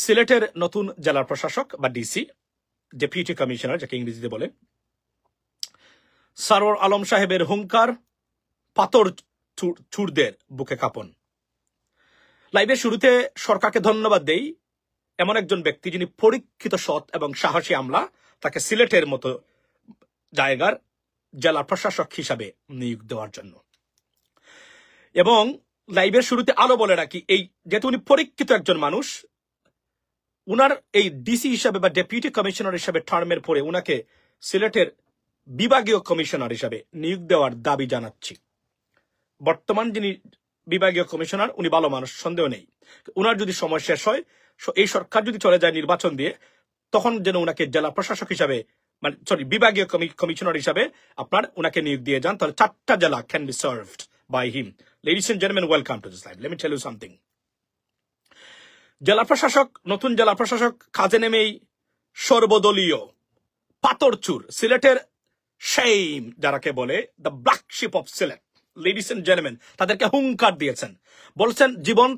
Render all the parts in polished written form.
সিলেটের নতুন জেলা প্রশাসক বা ডিসি, ডেপুটি কমিশনার যাকে ইংরেজিতে বলে, সরওয়ার আলম সাহেবের হুঙ্কার পাথর ছুড়দের বুকে কাঁপন। লাইভের শুরুতে সরকারকে ধন্যবাদ দেই, এমন একজন ব্যক্তি যিনি পরীক্ষিত, সৎ এবং সাহসী আমলা, তাকে সিলেটের মতো জায়গার জেলা প্রশাসক হিসাবে নিয়োগ দেওয়ার জন্য। এবং লাইভের শুরুতে আলো বলে রাখি, এই যেহেতু উনি পরীক্ষিত একজন মানুষ, উনার এই ডিসি হিসাবে বা ডেপুটি কমিশনার হিসাবে টার্মের পরে উনাকে সিলেটের বিভাগীয় কমিশনার হিসাবে নিয়োগ দেওয়ার দাবি জানাচ্ছি। বর্তমান যিনি বিভাগীয় কমিশনার উনি ভালো মানুষ, সন্দেহ নেই। উনার যদি সময় শেষ হয়, এই সরকার যদি চলে যায় নির্বাচন দিয়ে, তখন যেন উনাকে জেলা প্রশাসক হিসাবে, মানে সরি, বিভাগীয় কমিশনার হিসাবে আপনার উনাকে নিয়োগ দিয়ে যান, তাহলে 4টা জেলা can be served by him. Ladies and gentlemen, welcome to this live. Let me tell you something. জেলা প্রশাসক, নতুন জেলা প্রশাসক কাজে নেমেই সর্বদলীয় পাথরচুর সিলেটের শেম যারাকে বলে, the black sheep of Sylhet, ladies and gentleman, তাদেরকে হুঙ্কার দিয়েছেন, বলছেন জীবন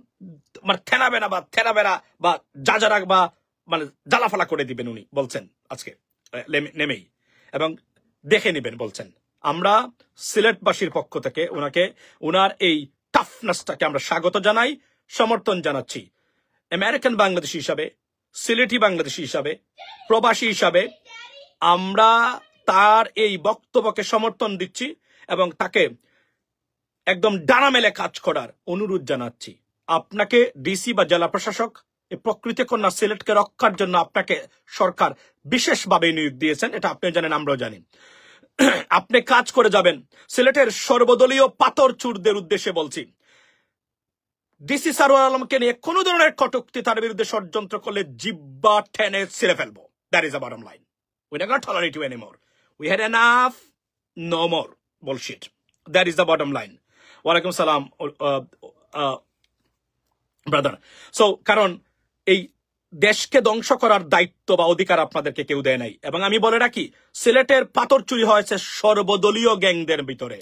মানে থেনাবেনা বা থেনাবেনা বা যাজারা বা মানে জ্বালাফালা করে দিবেন উনি, বলছেন আজকে নেমেই, এবং দেখে নিবেন বলছেন। আমরা সিলেটবাসীর পক্ষ থেকে উনাকে, উনার এই টাফনেসটাকে আমরা স্বাগত জানাই, সমর্থন জানাচ্ছি। আমেরিকান বাংলাদেশি হিসাবে, সিলেটি বাংলাদেশি হিসাবে, প্রবাসী হিসাবে আমরা তার এই বক্তব্যকে সমর্থন দিচ্ছি এবং তাকে একদম ডানা মেলে কাজ করার অনুরোধ জানাচ্ছি। আপনাকে ডিসি বা জেলা প্রশাসক, এই প্রকৃতি কন্যা সিলেটকে রক্ষার জন্য আপনাকে সরকার বিশেষভাবে নিয়োগ দিয়েছেন, এটা আপনি জানেন, আমরাও জানি। আপনি কাজ করে যাবেন। সিলেটের সর্বদলীয় পাথরচুরদের উদ্দেশ্যে বলছি, ডিসি সরওয়ার আলমকে নিয়ে কোন ধরনের কটূক্তি তার বিরুদ্ধে ষড়যন্ত্র করলে জিব্বা টেনে ছিঁড়ে ফেলবো। That is the bottom line. We're not going to tolerate you anymore. We had enough, no more bullshit. That is the bottom line. Walaikum salam, brother. So, কারণ এই দেশকে ধ্বংস করার দায়িত্ব বা অধিকার আপনাদেরকে কেউ দেয় নাই। এবং আমি বলে রাখি, সিলেটের পাথর চুরি হয়েছে সর্বদলীয় গ্যাংদের ভিতরে,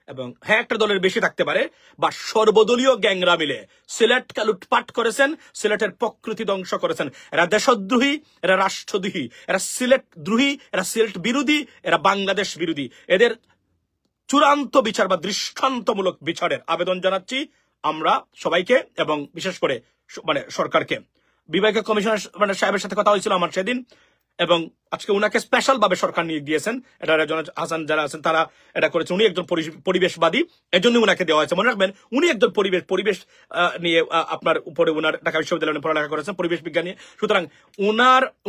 এবং হ্যাঁ একটা দলের বেশি থাকতে পারে, বা সর্বদলীয় গ্যাংরা মিলে সিলেটকে লুটপাট করেছেন, সিলেটের প্রকৃতি ধ্বংস করেছেন। এরা দেশদ্রোহী, এরা রাষ্ট্রদ্রোহী, এরা সিলেট দ্রোহী, এরা সিলেট বিরোধী, এরা বাংলাদেশ বিরোধী। এদের চূড়ান্ত বিচার বা দৃষ্টান্তমূলক বিচারের আবেদন জানাচ্ছি আমরা সবাইকে, এবং বিশেষ করে মানে সরকারকে। বিভাগীয় কমিশনার মানে সাহেবের সাথে কথা হয়েছিল আমার সেদিন, এবং আজকে উনাকে স্পেশাল ভাবে সরকার নিয়োগ দিয়েছেন। এটা হাসান যারা আছেন তারা এটা করেছেন। উনি একজন পরিবেশবাদী, এজন্য উনাকে দেওয়া হয়েছে। মনে রাখবেন, উনি একজন পরিবেশ নিয়ে আপনার উপরে উনার ঢাকা বিশ্ববিদ্যালয়ে পড়ালেখা করেছেন, পরিবেশ বিজ্ঞান নিয়ে। সুতরাং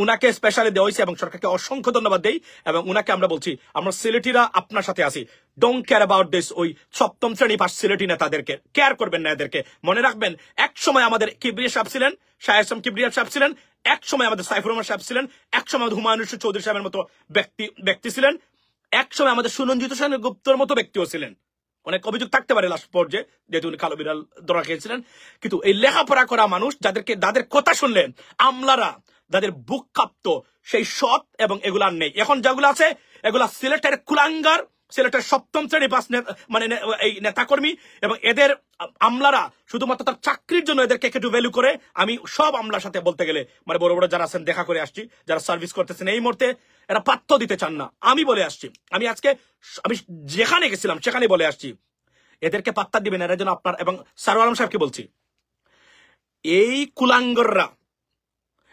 উনাকে স্পেশালি দেওয়া হয়েছে, এবং সরকারকে অসংখ্য ধন্যবাদ দেই। এবং উনাকে আমরা বলছি, আমরা সিলেটিরা আপনার সাথে আছি। ডোন্ট কেয়ার অ্যাবাউট দিস ওই সপ্তম শ্রেণী পাস সিলেটি নেতাদেরকে কেয়ার করবেন না এদেরকে। মনে রাখবেন, এক সময় আমাদের কিবরিয়া সাহেব ছিলেন, শাহ এহসান কিবরিয়া সাহেব ছিলেন, এক সময় আমাদের সাইফুর রহমান সাহেব ছিলেন, এক সময় আমাদের হুমায়ুন রশিদ চৌধুরী সাহেবের মতো ব্যক্তি ছিলেন, এক সময় আমাদের সুরঞ্জিত সেন গুপ্তর মতো ব্যক্তিও ছিলেন। অনেক অভিযোগ থাকতে পারে লাস্ট পর্যায়ে, যেহেতু উনি কালো বিড়াল ধরা খেয়েছিলেন। কিন্তু এই লেখাপড়া করা মানুষ যাদের কথা শুনলেন আমলারা, যাদের বুক কাঁপত, সেই সৎ এবং এগুলা নেই। এখন যেগুলো আছে এগুলা সিলেটের কুলাঙ্গার, সিলেটের সপ্তম শ্রেণী পাস মানে এই নেতাকর্মী, এবং এদের আমলারা শুধুমাত্র তার চাকরির জন্য এদেরকে একটু ভ্যালু করে। আমি সব আমলার সাথে বলতে গেলে মানে বড় বড় যারা আছেন দেখা করে আসছি, যারা সার্ভিস করতেছেন এই মুহূর্তে, এরা পাত্য দিতে চান না। আমি বলে আসছি, আমি যেখানে গেছিলাম সেখানে বলে আসছি, এদেরকে পাত্তা দিবেন। এরা যেন আপনার, এবং সরওয়ার আলম সাহেবকে বলছি, এই কুলাঙ্গররা,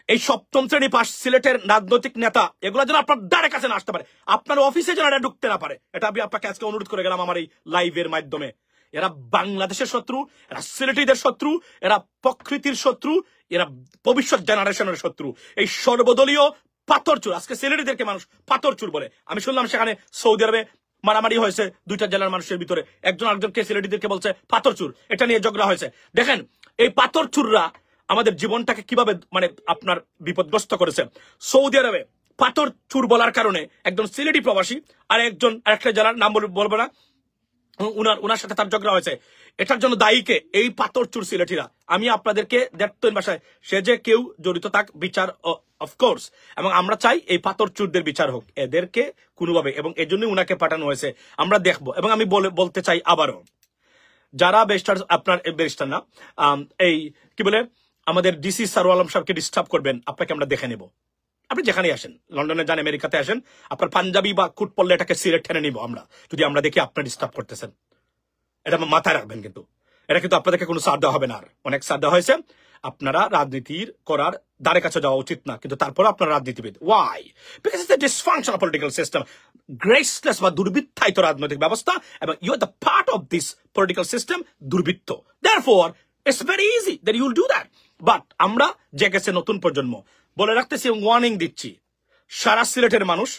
এই সপ্তম শ্রেণী পাস সিলেটের রাজনৈতিক নেতা, এগুলো যেন আপনার দ্বারে কাছে না আসতে পারে, আপনার অফিসে যেন এটা ঢুকতে না পারে। এটা আমি আপনাকে আজকে অনুরোধ করে গেলাম আমার এই লাইভের মাধ্যমে। এরা বাংলাদেশের শত্রু, এরা সিলেটিদের শত্রু, এরা প্রকৃতির শত্রু, এরা ভবিষ্যৎ জেনারেশনের শত্রু। এই সর্বদলীয় পাথরচুর, আজকে সিলেটিদেরকে মানুষ পাথরচুর বলে। আমি শুনলাম সেখানে সৌদি আরবে মারামারি হয়েছে 2টা জেলার মানুষের ভিতরে, একজন আরেকজনকে সিলেটিদেরকে বলছে পাথরচুর, এটা নিয়ে ঝগড়া হয়েছে। দেখেন, এই পাথরচুররা আমাদের জীবনটাকে কিভাবে মানে আপনার বিপদগ্রস্ত করেছে। সৌদি আরবে পাথর চুর বলার কারণে একজন সিলেটি প্রবাসী আর আরেকটা জেলার নাম বলবো না, উনার সাথে তার ঝগড়া হয়েছে। এটার জন্য দায়ীকে এই পাথর চুর সিলেটিরা। আমি আপনাদেরকে দেখতেন বাসায়, সে যে কেউ জড়িত থাক, বিচার অফকোর্স, এবং আমরা চাই এই পাথর চুরদের বিচার হোক, এদেরকে কোনোভাবে, এবং এজন্যই উনাকে পাঠানো হয়েছে। আমরা দেখবো। এবং আমি বলতে চাই আবারও, যারা ব্যারিস্টার, আপনার ব্যারিস্টার না, এই কি বলে আমাদের ডিসি সারোয়ার আলম সাহেবকে ডিস্টার্ব করবেন, আপনাকে আমরা দেখে নেব। আপনি যেখানে আসেন, লন্ডনে যান, আমেরিকাতে আসেন, আপনার পাঞ্জাবি বা কুট পড়লে এটাকে সিলেট টেনে নিব আমরা, যদি আমরা দেখি আপনার ডিস্টার্ব করতেছেন। এটা মাথায় রাখবেন, কিন্তু এটা কিন্তু আপনাদেরকে কোনো সার দেওয়া হবে না। আর অনেক সার দেওয়া হয়েছে, আপনারা রাজনীতির করার দ্বারে কাছে যাওয়া উচিত না, কিন্তু তারপরে আপনারা রাজনীতিবিদ। Why? Because it's the dysfunctional political system, graceless বা দুর্বৃত্তায়িত রাজনৈতিক ব্যবস্থা, এবং you are the part of this political system, দুর্বৃত্ত। Therefore it's very easy that you will do that. But আমরা জেগেছে নতুন প্রজন্ম, বলে রাখতেছি এবং ওয়ার্নিং দিচ্ছি, সারা সিলেটের মানুষ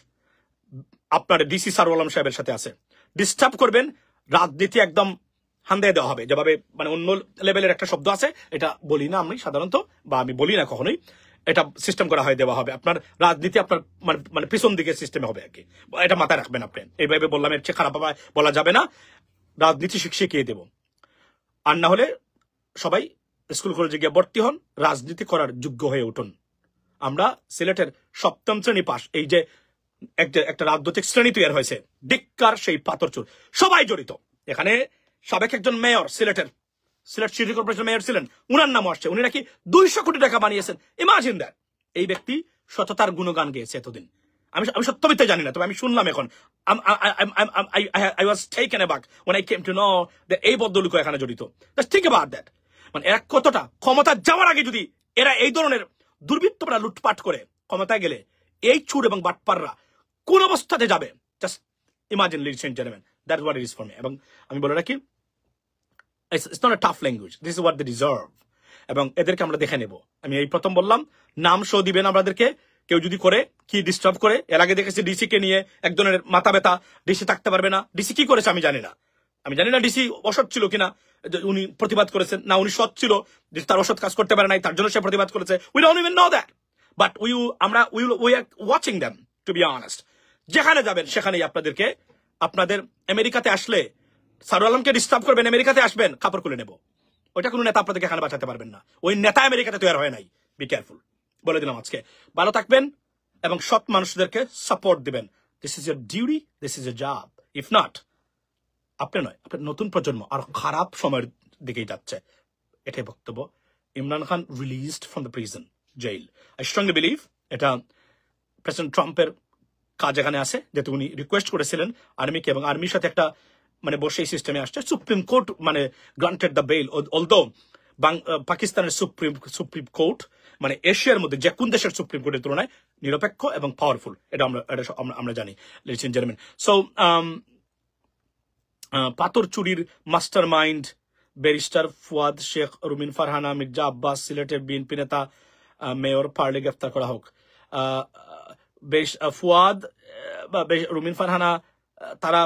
আপনার ডিসি সারোয়ার আলম সাহেবের সাথে আছে। ডিস্টার্ব করবেন, রাজনীতি একদম হান্দায় দেওয়া হবে। যেভাবে মানে অন্য লেভেলের একটা শব্দ আছে, এটা বলি না আমি সাধারণত, বা আমি বলি না কখনোই, এটা সিস্টেম করা হয়, দেওয়া হবে। আপনার রাজনীতি আপনার মানে পিছন দিকে সিস্টেমে হবে আর কি, এটা মাথায় রাখবেন আপনি। এইভাবে বললাম, এর চেয়ে খারাপ বলা যাবে না। রাজনীতি শিখিয়ে দেব, আর না হলে সবাই স্কুল কলেজে গিয়ে ভর্তি হন, রাজনীতি করার যোগ্য হয়ে উঠুন। আমরা সিলেটের 7ম শ্রেণী পাস, এই যে একটা রাজনৈতিক শ্রেণী তৈরি হয়েছে, ডিক্কার সেই পাথরচুর, সবাই জড়িত এখানে। সাবেক একজন mayor Sylhet city corporation mayor ছিলেন, উনার নাম আসছে, উনি নাকি 200 কোটি টাকা বানিয়েছেন। Imagine that. এই ব্যক্তি সততার গুণগান গেয়েছে এতদিন। আমি সত্য মিথ্যা জানি না, তবে আমি শুনলাম এখন। I was taken aback when I came to know that এই ভদ্রলোক এখানে জড়িত। Just think about that. মানে এরা কতটা ক্ষমতা যাওয়ার আগে যদি এরা এই ধরনের দুর্বৃত্তরা লুটপাট করে ক্ষমতায় গেলে, এই চুর এবং বাটপাররা কোন অবস্থাতে যাবে, just imagine ladies and gentleman, that's what it is for me. এবং আমি বলে রাখি, it's not a tough language, this is what they deserve. এবং এদেরকে আমরা দেখে নেব। আমি এই প্রথম বললাম, নাম শো দিবেন আমাদেরকে, কেউ যদি করে কি ডিস্টার্ব করে। এর আগে দেখেছি ডিসি কে নিয়ে এক ধরনের মাথা ব্যথা, ডিসি থাকতে পারবে না। ডিসি কি করেছে আমি জানি না ডিসি অসৎ ছিল কিনা, উনি প্রতিবাদ করেছেন না, উনি সৎ ছিল যে তার অসৎ কাজ করতে পারে নাই, তার জন্য সে প্রতিবাদ করেছে। We don't even know that, but we are watching them, to be honest. যেখানে যাবেন সেখানেই আপনাদেরকে, আপনাদের আমেরিকাতে আসলে সারোয়ার আলমকে ডিস্টার্ব করবেন, আমেরিকাতে আসবেন, কাপড় খুলে নেব। ওইটা কোনো নেতা আপনাদেরকে এখানে বাঁচাতে পারবেন না। ওই নেতা আমেরিকাতে তৈরি হয় নাই। বি কেয়ারফুল, বলে দিলাম আজকে। ভালো থাকবেন এবং সৎ মানুষদেরকে সাপোর্ট দিবেন। This is year duty, this is year job. If not, আপনি নয়, আপনার নতুন প্রজন্ম আরো খারাপ সময়ের দিকেই যাচ্ছে। এটাই বক্তব্য। Imran Khan released from the prison jail. I strongly believe এটা প্রেসিডেন্ট ট্রাম্পের কাজ এখানে আছে, যেহেতু উনি রিকোয়েস্ট করেছিলেন আর্মিকে, এবং আর্মির সাথে একটা মানে বসে এই সিস্টেমে আসছে। সুপ্রিম কোর্ট মানে গ্রান্টেড দ্য বেইল, অলদো পাকিস্তানের সুপ্রিম কোর্ট মানে এশিয়ার মধ্যে যে কোন দেশের সুপ্রিম কোর্টের তুলনায় নিরপেক্ষ এবং পাওয়ারফুল, এটা আমরা জানি, লেডিস এন্ড জেন্টলম্যান। সো পাথর চুরির mastermind barrister Fuad Sheikh, Rumin Farhana, Mirza Abbas, সিলেটের বিএনপি নেতা মেয়র পার্লে গ্রেফতার করা হোক। ফুয়াদ বা রুমিন ফারহানা, তারা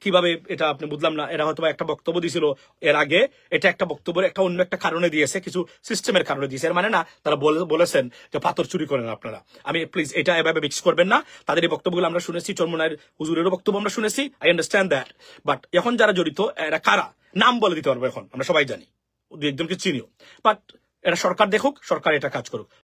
কিভাবে, এটা আপনি বুঝলাম না। এরা হয়তো একটা বক্তব্য দিয়েছিল এর আগে, এটা একটা বক্তব্যের একটা অন্য একটা কারণে দিয়েছে, কিছু সিস্টেমের কারণে দিয়েছে। এর মানে না তারা বলেছেন যে পাথর চুরি করেন আপনারা। আমি প্লিজ এটা এভাবে মিক্স করবেন না। তাদের এই বক্তব্যগুলো আমরা শুনেছি, চরমনায়ের হুজুরেরও বক্তব্য আমরা শুনেছি, আই আন্ডারস্ট্যান্ড দ্যাট। বাট এখন যারা জড়িত এরা কারা, নাম বলে দিতে পারবো এখন, আমরা সবাই জানি, দু একজনকে চিনিও। বাট এটা সরকার দেখুক, সরকার এটা কাজ করুক।